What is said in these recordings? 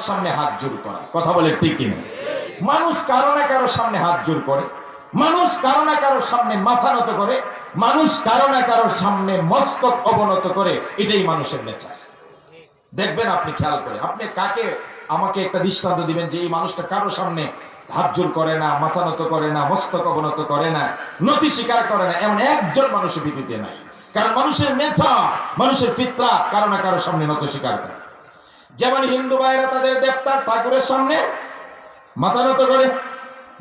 সামনে হাত জোর করা, কথা বলে ঠিক কিনা? মানুষ কারো না কারো সামনে হাত জোর করে, মানুষ কারো না কারোর সামনে মাথা নত করে, মানুষ কারো না কারোর সামনে মস্তক অবনত করে। এটাই মানুষের নেচার। দেখবেন আপনি খেয়াল করে, আপনি কাকে আমাকে একটা দৃষ্টান্ত দিবেন যে এই মানুষটা কারো সামনে হাত জোর করে না, মাথা নত করে না, মস্তক অবনত করে না, নতি স্বীকার করে না, এমন একজন মানুষের পৃথিবীতে নাই। কারণ মানুষের নেচার, মানুষের ফিতরাত কারো না কারোর সামনে নত স্বীকার করে। যেমন হিন্দু ভাইরা তাদের দেবতার ঠাকুরের সামনে মাথা নত করে,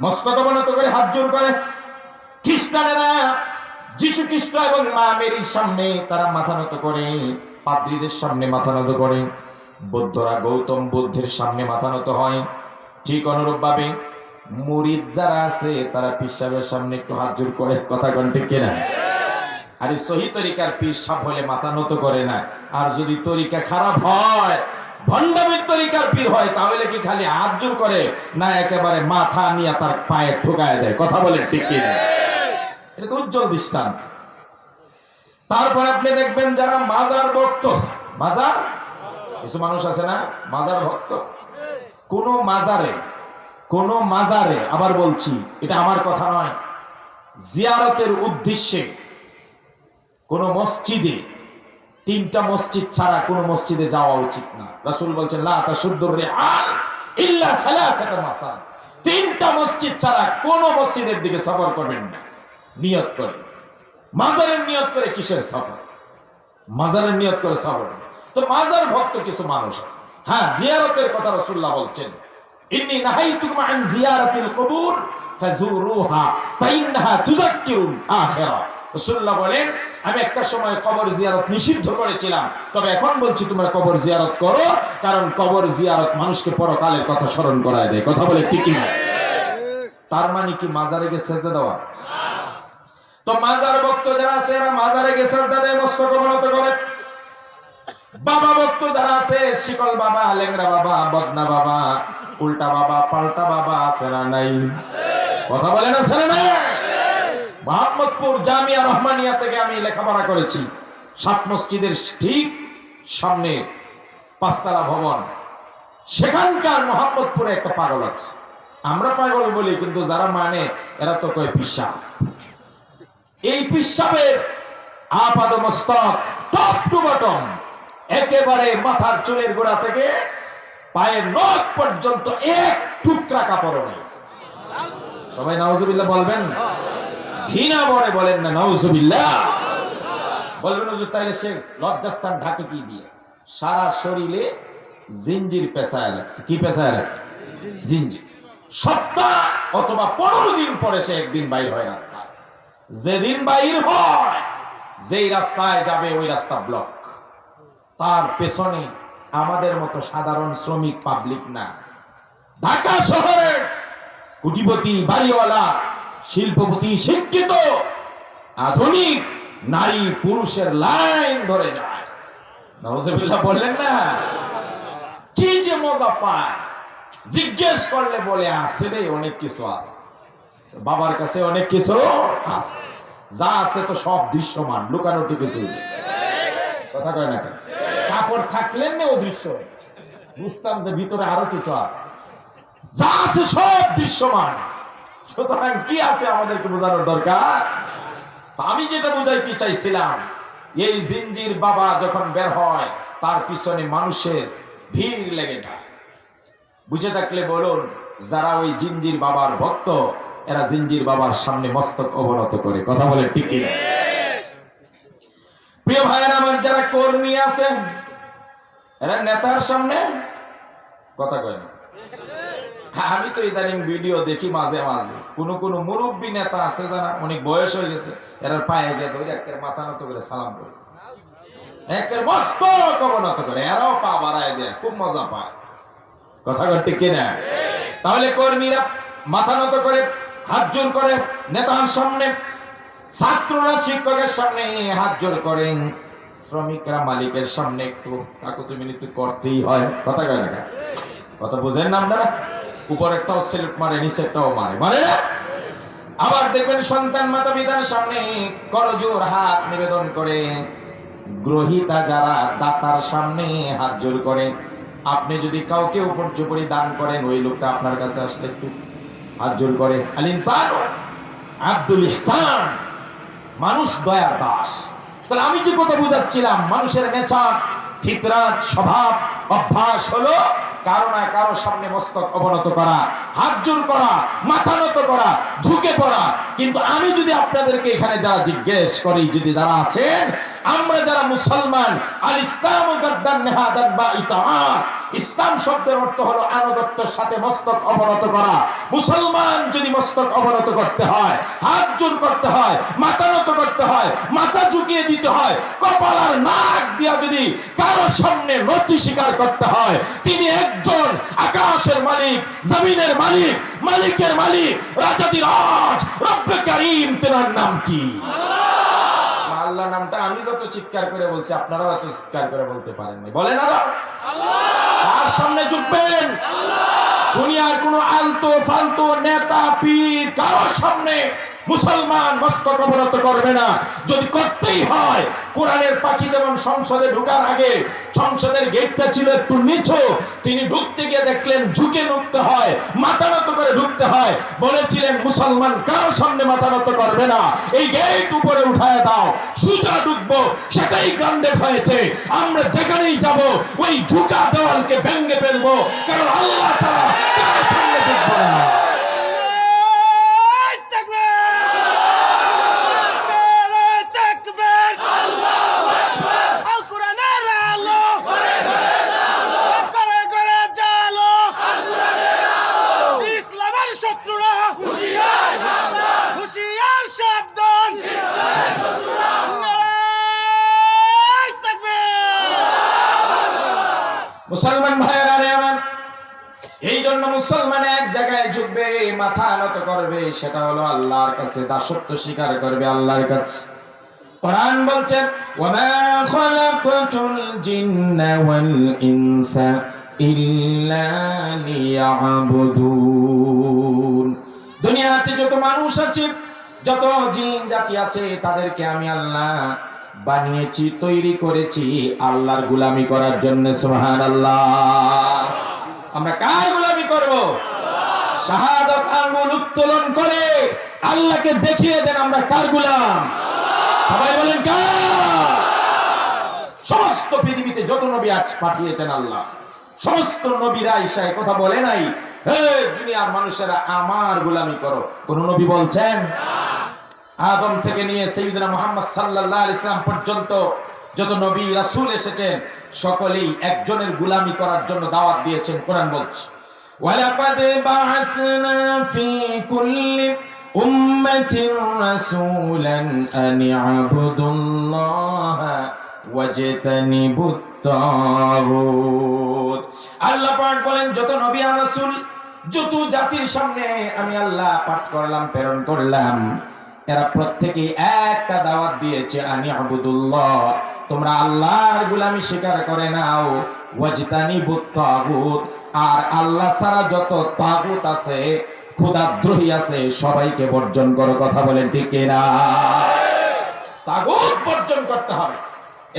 মস্তক অবনত করে, হাত জোর করে। খ্রিস্টানেরা যীশু খ্রিস্ট এবং মা মেরির সামনে তারা মাথা নত করে, পাদ্রীদের সামনে মাথা নত করে। বৌদ্ধরা গৌতম বুদ্ধের সামনে মাথা নত হয়। ঠিক অনুরূপ ভাবে মুরিদ যারা আছে তারা পীর সাহেবের সামনে একটু হাত জোর করে, কথা কোন ঠিক কিনা? আর সহি তরিকার পীর সাহেব হলে মাথা নত করে না। আর যদি তরিকা খারাপ হয়, ভণ্ডামির তরিকার পীর হয়, তাহলে কি খালি হাত জোর করে না একেবারে মাথা নিয়ে তার পায়ে ঠুকায় দেয়, কথা বলে ঠিক কিনা? এটা তো উজ্জ্বল দৃষ্টান্ত। তারপর আপনি দেখবেন যারা মাজার ভক্ত, মাজার কিছু মানুষ আছে না মাজার ভক্ত, কোন মাজারে, আবার বলছি এটা আমার কথা নয়, জিয়ারতের উদ্দেশ্যে কোন মসজিদে, তিনটা মসজিদ ছাড়া কোন মসজিদে যাওয়া উচিত না। রাসূল বলছেন লা তাশুদ্দুর রিহাল ইল্লা সালাসাতা মাসাল, তিনটা মসজিদ ছাড়া কোন মসজিদের দিকে সফর করবেন না। নিয়ত করে, মাজারের নিয়ত করে কিসের সফর? মাজারের নিয়ত করে সফর। তো মাজার ভক্ত কিছু মানুষ আছে। হ্যাঁ, জিয়ারতের কথা রাসূলুল্লাহ বলছেন, ইন্নী নাহাইতুকুম আন জিয়ারাতিল কুবুর ফাজুরুহা ফাইন্নাহা তুযাক্কিরুল আখিরা। রাসূলুল্লাহ বলেন, আমি একটা সময় কবর জিয়ারত নিষিদ্ধ করেছিলাম, তবে এখন বলছি তোমরা কবর জিয়ারত করো, কারণ কবর জিয়ারত মানুষকে পরকালের কথা স্মরণ করায় দেয়, কথা বলে ঠিক কি না? তার মানে কি মাজারে গিয়ে সেজদা দেওয়া? তো মাজার ভক্ত যারা আছে এরা মাজারে গিয়ে সেজদা দেয়, মস্তক অবনত করে। বাবা ভক্ত যারা আছে, শিকল বাবা, লেংড়া বাবা, বদনা বাবা, উল্টা বাবা, পাল্টা বাবা আছে না নাই? কথা বলেন আছে না নাই? মোহাম্মদপুর জামিয়া রহমানিয়া থেকে আমি লেখাপড়া করেছি। 7 মসজিদের ঠিক সামনে 5তলা ভবন, সেখানকার মোহাম্মদপুরে একটা পাগল আছে। আমরা পাগল বলি, কিন্তু যারা মানে এরা তো কয় পিসাব। এই পিসাবের আপাদ মস্তক টপ টু বটম, একেবারে মাথার চুলের গোড়া থেকে পায়ের নখ পর্যন্ত এক টুকরা কাপড় নেই। সবাই নাউজুবিল্লাহ বলবেন, ঘৃণা ভরে বলেন না নাউজুবিল্লাহ। বলবেন হুজুর তাইলে সে লজ্জাস্থান ঢাকে কি দিয়ে? সারা শরীরে জিঞ্জির পেঁচায় রাখছে। কি পেঁচায় রাখছে? জিঞ্জির। সপ্তাহ অথবা 15 দিন পরে সে একদিন বাইর হয় রাস্তায়। যেদিন বাইর হয়, যেই রাস্তায় যাবে ওই রাস্তা ব্লক। তার পেছনে আমাদের মতো সাধারণ শ্রমিক পাবলিক না, ঢাকা শহরের কোটিপতি, বাড়িওয়ালা, শিল্পপতি, শিক্ষিত, আধুনিক নারী পুরুষের লাইন ধরে যায়। নাউজুবিল্লাহ বললেন না? কি যে মজা পায়, জিজ্ঞেস করলে বলে আছে রে অনেক কিছু আছে, বাবার কাছে অনেক কিছু আছে, যা আছে তো সব দৃশ্যমান, লুকানোটি কিছু। কথা কয় না? কাপড় থাকলেন না অদৃশ্য, বুঝতাম যে ভিতরে আরো কিছু আছে, যা আছে সব দৃশ্যমান। সুতরাং কি আছে আমাদেরকে বোঝানোর দরকার? আমি যেটা বুঝাইতে চাইছিলাম, এই জিঞ্জির বাবা যখন বের হয় তার পিছনে মানুষের ভিড় লেগে যায়। বুঝে থাকলে বলুন, যারা ওই জিঞ্জির বাবার ভক্ত এরা জিঞ্জির বাবার সামনে মস্তক অবনত করে, কথা বলে ঠিক কিনা? প্রিয় ভাইয়েরা আমার, যারা কর্মী আছেন এরা নেতার সামনে কথা কয় না। আমি তো ইদানিং ভিডিও দেখি মাঝে মাঝে, কোন মুরব্বী নেতা আছে যারা অনেক বয়স হয়ে গেছে, এরা পায়ে গিয়ে ধরে একের মাথা নত করে সালাম করে, একের মস্তক অবনত করে, এরাও পা বাড়ায় দেয়, খুব মজা পায়। কথা কয় ঠিক কিনা? তাহলে কর্মীরা মাথা নত করে, হাত জোর করে নেতার সামনে, ছাত্ররা শিক্ষকের সামনে হাত জোর করেন, শ্রমিকরা মালিকের সামনে একটু কাকুতি করতেই হয়। কথা কয় না? কথা বুঝেন না আপনারা? উপরেরটাও সেলুট মারে, নিচেরটাও মারে, মারে না? আবার দেখবেন সন্তান মাতা পিতার সামনে করজোর হাত নিবেদন করে, গ্রহিতা যারা দাতার সামনে হাত জোর করে, আপনি যদি কাউকে উপর্যুপরি দান করেন, ওই লোকটা আপনার কাছে আসলে একটু হাত জোর করে, আল ইনসান আব্দুল ইহসান, মানুষ দয়ার দাস। তাহলে আমি যে কথা বুঝাচ্ছিলাম, মানুষের নেচার, ফিতরাত, স্বভাব, অভ্যাস হলো কারো না কারো সামনে মস্তক অবনত করা, হাত জোর করা, মাথা নত করা, ঝুঁকে পড়া। কিন্তু আমি যদি আপনাদেরকে এখানে যারা জিজ্ঞেস করি, যদি যারা আছেন, আমরা যারা মুসলমান, আল ইসলাম গাদ্দান নেহাদান বা ইতাআত, ইসলাম শব্দের অর্থ হলো আনুগত্যের সাথে মস্তক অবনত করা। মুসলমান যদি মস্তক অবনত করতে হয়, হাত জোর করতে হয়, মাথা নত করতে হয়, মাথা ঝুঁকিয়ে দিতে হয়, কপাল আর নাক দিয়া যদি কারোর সামনে নতি স্বীকার করতে হয়, তিনি একজন আকাশের মালিক, জমিনের মালিক, মালিকের মালিক, রাজাদিরাজ রব্বে কারীম। তেনার নাম কি? আল্লাহ নামটা আমি যত চিৎকার করে বলছি, আপনারাও এত চিৎকার করে বলতে পারেন না। বলেন আল্লাহ। তার সামনে ঝুঁকবেন। দুনিয়ার কোন আলতো ফালতু নেতা পীর কারোর সামনে মুসলমান মস্তক অবনত করবে না। যদি করতেই হয়, কোরআনের পাখি যেমন সংসদে ঢোকার আগে সংসদের গেটটা ছিল একটু নিচু, তিনি ঢুকতে গিয়ে দেখলেন ঝুঁকে ঢুকতে হয়, মাথা নত করে ঢুকতে হয়। বলেছিলেন মুসলমান কারোর সামনে মাথা নত করবে না, এই গেট উপরে উঠায় দাও, সোজা ঢুকবো। সেটাই গ্রান্ডেড হয়েছে। আমরা যেখানেই যাব ওই ঝুঁকা দেওয়ালকে ভেঙে ফেলবো, কারণ আল্লাহ ছাড়া কারোর সামনে ঢুকবো না। মুসলমান ভাইয়েরা রে আমার, এই জন্য মুসলমান এক জায়গায় ঝুঁকবে, মাথা নত করবে, সেটা হলো আল্লাহর কাছে, দাসত্ব স্বীকার করবে আল্লাহর কাছে। কোরআন বলছেন, ওয়ামা খালাকতুল জিন্না ওয়াল ইনসা ইল্লা লিয়াবুদুন। দুনিয়াতে যত মানুষ আছে, যত জিন জাতি আছে, তাদেরকে আমি আল্লাহ বানিয়েছি, তৈরি করেছি আল্লাহর গোলামি করার জন্য। সুবহানাল্লাহ। আমরা কার গোলামি করব? শাহাদাত আঙ্গুল উত্তোলন করে আল্লাহকে দেখিয়ে দেন আমরা কার গোলাম। সবাই বলেন কার? সমস্ত পৃথিবীতে যত নবী আজ পাঠিয়েছেন আল্লাহ, সমস্ত নবীরা ঈশায় কথা বলে নাই, হে দুনিয়ার মানুষেরা আমার গোলামি করো। কোন নবী বলছেন? আদম থেকে নিয়ে সাইয়্যিদনা মুহাম্মদ সাল্লাল্লাহু আলাইহি ওয়াসাল্লাম পর্যন্ত যত নবী রাসূল এসেছেন, সকলেই একজনের গোলামি করার জন্য দাওয়াত দিয়েছেন। কোরআন বলছে, ওয়ালাকাদ বা'আসনা ফি কুল্লি উম্মাতিন রাসূলান আন ই'বুদুল্লাহা ওয়াজতানিবুত তাগুত। আল্লাহ পাক বলেন, যত নবী আর রাসূল, যত জাতির সামনে আমি আল্লাহ পাঠ করলাম, প্রেরণ করলাম, এরা প্রত্যেকেই একটা দাওয়াত দিয়েছে, আনি আবুদুল্লাহ, তোমরা আল্লাহর গোলামি স্বীকার করে নাও, ওয়াজতানিবুত তাগুত, আর আল্লাহ ছাড়া যত তাগুত আছে, খোদাদ্রোহী আছে, সবাইকে বর্জন করো। কথা বলেন ঠিক কিনা? তাগুত বর্জন করতে হবে।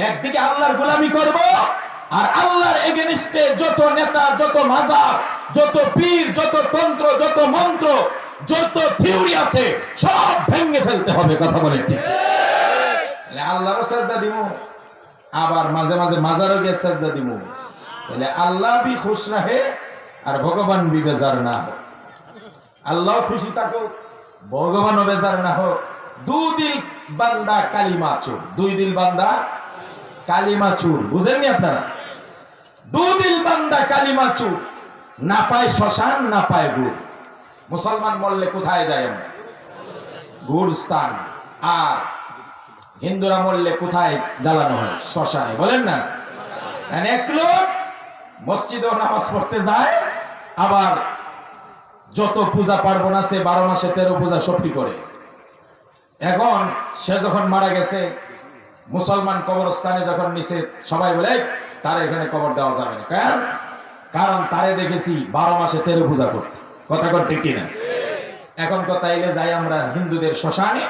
একদিকে আল্লাহর গোলামি করব, আর আল্লাহর এগেইনস্টে যত নেতা, যত মাযহাব, যত পীর, যত তন্ত্র, যত মন্ত্র, যত থিওরি আছে, সব ভেঙে ফেলতে হবে। কথা বলেন ঠিক? আল্লাহরও সাজদা দিব, আবার মাঝে মাঝে মাজারও গিয়ে সাজদা দিব। বলে আল্লাহ বি খুশ রাহে আর ভগবান বি বেজার না হোক। আল্লাহ খুশি থাকুক, ভগবানও বেজার না হোক। দুদিল বান্দা কালিমা চোর, দুই দিল বান্দা কালিমা চোর। বুঝেননি আপনারা? দুদিল বান্দা কালিমা চোর, না পায় শ্মশান, না পায় গুড়। মুসলমান মরলে কোথায় যায় আমরা? গুরস্থান। আর হিন্দুরা মরলে কোথায় জ্বালানো হয়? শ্মশানে। বলেন না? এক লোক মসজিদেও নামাজ পড়তে যায়, আবার যত পূজা পার্বণ আছে 12 মাসে 13 পূজা সবটি করে। এখন সে যখন মারা গেছে, মুসলমান কবরস্থানে যখন নিচে, সবাই বলে তার এখানে কবর দেওয়া যাবে না। কারণ তারে দেখেছি 12 মাসে 13 পূজা করতে। কথা কর ঠিক কিনা? এখন কথা এলে যাই আমরা হিন্দুদের শ্মশানে,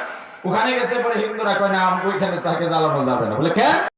ওখানে গেছে পরে হিন্দুরা কয় না, ওইখানে তাকে জ্বালানো যাবে না। বলে কেন?